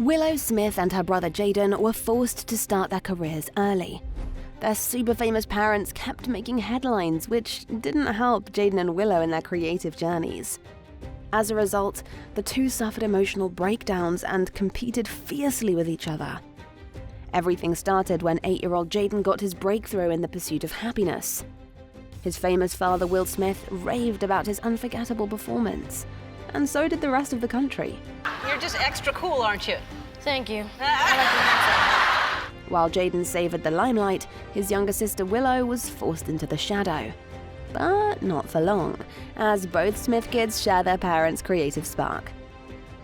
Willow Smith and her brother Jaden were forced to start their careers early. Their super famous parents kept making headlines, which didn't help Jaden and Willow in their creative journeys. As a result, the two suffered emotional breakdowns and competed fiercely with each other. Everything started when 8-year-old Jaden got his breakthrough in the Pursuit of Happyness. His famous father, Will Smith, raved about his unforgettable performance, and so did the rest of the country. You're just extra cool, aren't you? Thank you. While Jaden savored the limelight, his younger sister Willow was forced into the shadow. But not for long, as both Smith kids share their parents' creative spark.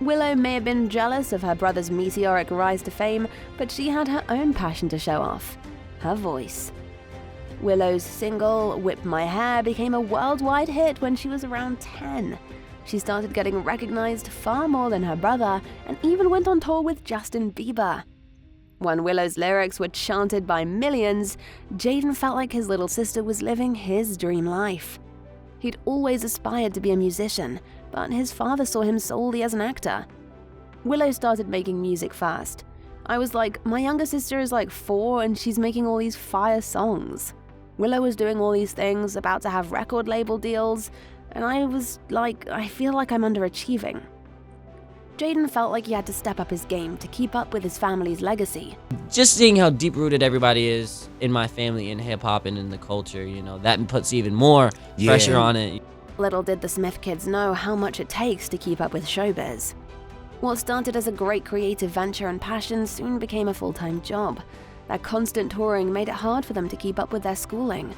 Willow may have been jealous of her brother's meteoric rise to fame, but she had her own passion to show off: her voice. Willow's single, Whip My Hair, became a worldwide hit when she was around 10. She started getting recognized far more than her brother, and even went on tour with Justin Bieber. When Willow's lyrics were chanted by millions, Jaden felt like his little sister was living his dream life. He'd always aspired to be a musician, but his father saw him solely as an actor. Willow started making music fast. I was like, my younger sister is like 4 and she's making all these fire songs. Willow was doing all these things, about to have record label deals, and I was like, I feel like I'm underachieving. Jaden felt like he had to step up his game to keep up with his family's legacy. Just seeing how deep-rooted everybody is in my family in hip-hop and in the culture, that puts even more pressure on it. Little did the Smith kids know how much it takes to keep up with showbiz. What started as a great creative venture and passion soon became a full-time job. Their constant touring made it hard for them to keep up with their schooling.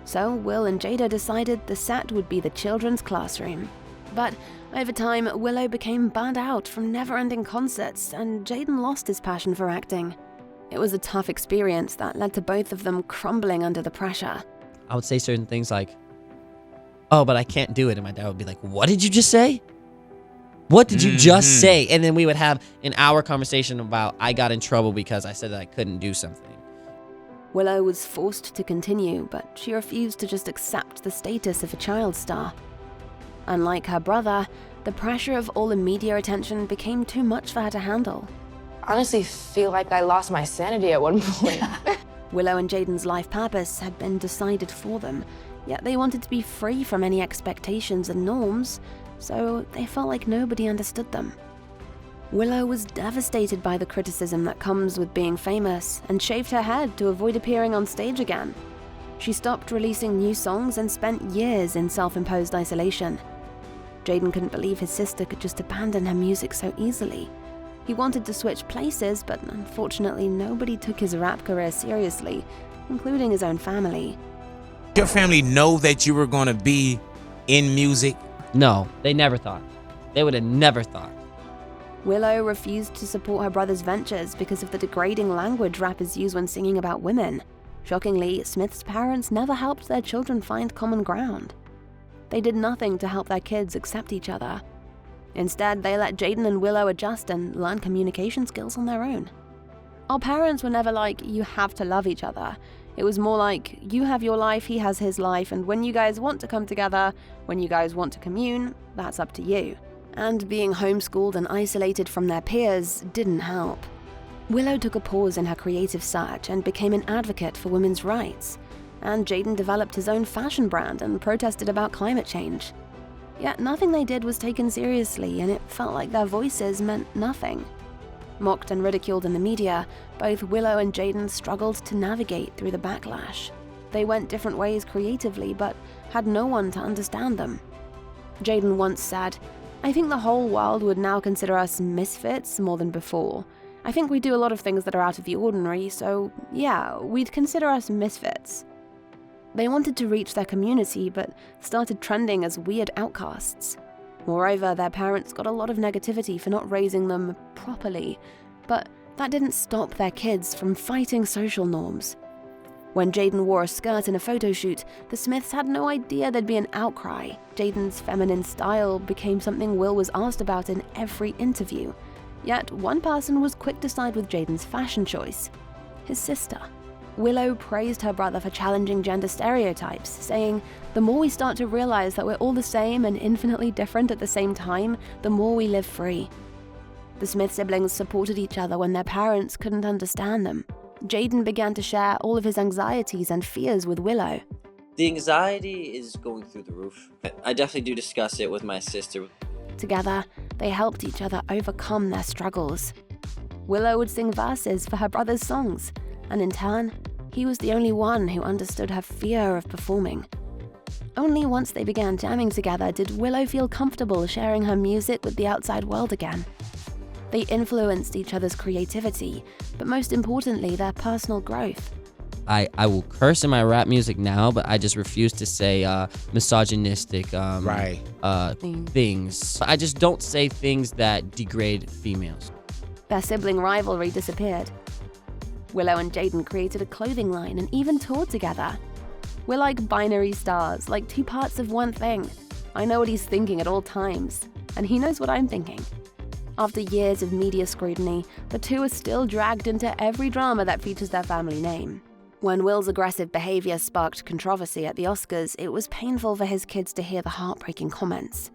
So Will and Jada decided the set would be the children's classroom. But over time, Willow became burned out from never-ending concerts, and Jaden lost his passion for acting. It was a tough experience that led to both of them crumbling under the pressure. I would say certain things like, oh, but I can't do it. And my dad would be like, what did you just say? What did you just say? And then we would have an hour conversation about I got in trouble because I said that I couldn't do something. Willow was forced to continue, but she refused to just accept the status of a child star. Unlike her brother, the pressure of all the media attention became too much for her to handle. I honestly feel like I lost my sanity at one point. Willow and Jaden's life purpose had been decided for them, yet they wanted to be free from any expectations and norms, so they felt like nobody understood them. Willow was devastated by the criticism that comes with being famous and shaved her head to avoid appearing on stage again. She stopped releasing new songs and spent years in self-imposed isolation. Jaden couldn't believe his sister could just abandon her music so easily. He wanted to switch places, but unfortunately nobody took his rap career seriously, including his own family. Your family know that you were going to be in music? No, they never thought. They would have never thought. Willow refused to support her brother's ventures because of the degrading language rappers use when singing about women. Shockingly, Smith's parents never helped their children find common ground. They did nothing to help their kids accept each other. Instead, they let Jaden and Willow adjust and learn communication skills on their own. Our parents were never like, you have to love each other. It was more like, you have your life, he has his life, and when you guys want to come together, when you guys want to commune, that's up to you. And being homeschooled and isolated from their peers didn't help. Willow took a pause in her creative search and became an advocate for women's rights. And Jaden developed his own fashion brand and protested about climate change. Yet nothing they did was taken seriously, and it felt like their voices meant nothing. Mocked and ridiculed in the media, both Willow and Jaden struggled to navigate through the backlash. They went different ways creatively, but had no one to understand them. Jaden once said, "I think the whole world would now consider us misfits more than before. I think we do a lot of things that are out of the ordinary, so yeah, we'd consider us misfits." They wanted to reach their community, but started trending as weird outcasts. Moreover, their parents got a lot of negativity for not raising them properly, but that didn't stop their kids from fighting social norms. When Jaden wore a skirt in a photo shoot, the Smiths had no idea there'd be an outcry. Jaden's feminine style became something Will was asked about in every interview. Yet one person was quick to side with Jaden's fashion choice: his sister. Willow praised her brother for challenging gender stereotypes, saying, "The more we start to realize that we're all the same and infinitely different at the same time, the more we live free." The Smith siblings supported each other when their parents couldn't understand them. Jaden began to share all of his anxieties and fears with Willow. The anxiety is going through the roof. I definitely do discuss it with my sister. Together, they helped each other overcome their struggles. Willow would sing verses for her brother's songs, and in turn, he was the only one who understood her fear of performing. Only once they began jamming together did Willow feel comfortable sharing her music with the outside world again. They influenced each other's creativity, but most importantly, their personal growth. I will curse in my rap music now, but I just refuse to say misogynistic things. I just don't say things that degrade females. Their sibling rivalry disappeared. Willow and Jayden created a clothing line and even toured together. We're like binary stars, like two parts of one thing. I know what he's thinking at all times, and he knows what I'm thinking. After years of media scrutiny, the two are still dragged into every drama that features their family name. When Will's aggressive behavior sparked controversy at the Oscars, it was painful for his kids to hear the heartbreaking comments.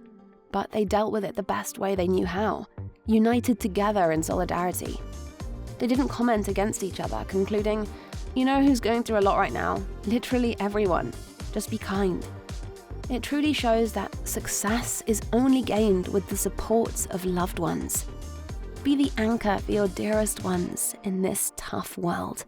But they dealt with it the best way they knew how, united together in solidarity. They didn't comment against each other, concluding, "You know who's going through a lot right now? Literally everyone. Just be kind." It truly shows that success is only gained with the support of loved ones. Be the anchor for your dearest ones in this tough world.